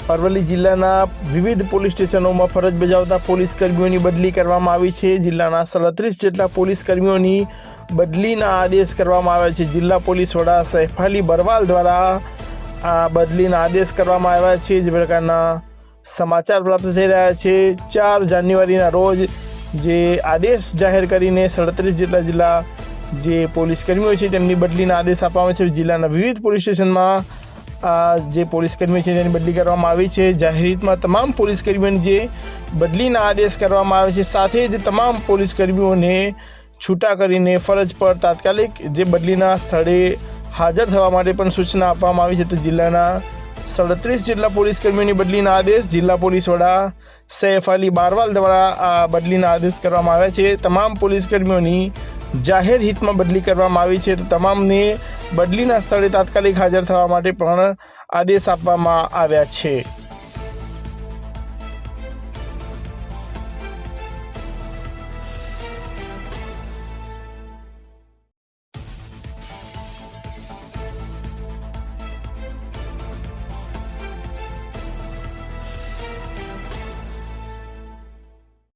અરવલ્લી જિલ્લાના વિવિધ પોલીસ સ્ટેશનોમાં ફરજ બજાવતા પોલીસ કર્મીઓની બદલી કરવામાં આવી છે। જિલ્લાના 37 જેટલા પોલીસ કર્મીઓની બદલીના આદેશ કરવામાં આવ્યા છે। જિલ્લા પોલીસ વડા સૈફ અલી બરવાલ દ્વારા આ બદલીના આદેશ કરવામાં આવ્યા છે। જે પ્રકારના સમાચાર પ્રાપ્ત થઈ રહ્યા છે। 4 જાન્યુઆરીના રોજ જે આદેશ જાહેર કરીને 37 જેટલા જિલ્લા જે પોલીસ કર્મીઓ છે તેમની બદલીના આદેશ આપવામાં છે। જિલ્લાના વિવિધ પોલીસ સ્ટેશનમાં જે પોલીસ કર્મીઓ છે તેની બદલી કરવામાં આવી છે। જાહેર હિતમાં તમામ પોલીસ કર્મીઓને જે બદલીના આદેશ કરવામાં આવે છે, સાથે જ તમામ પોલીસ કર્મીઓને છૂટા કરીને ફરજ પર તાત્કાલિક જે બદલીના સ્થળે હાજર થવા માટે પણ સૂચના આપવામાં આવી છે। તો જિલ્લાના 37 જેટલા પોલીસ કર્મીઓની બદલીના આદેશ જિલ્લા પોલીસ વડા સૈફ અલી બરવાલ દ્વારા આ બદલીના આદેશ કરવામાં આવ્યા છે। તમામ પોલીસ કર્મીઓની જાહેર હિતમાં બદલી કરવામાં આવી છે। તો તમામને બદલીના સ્થળે તાત્કાલિક હાજર થવા માટે પણ આદેશ આપવામાં આવ્યા છે।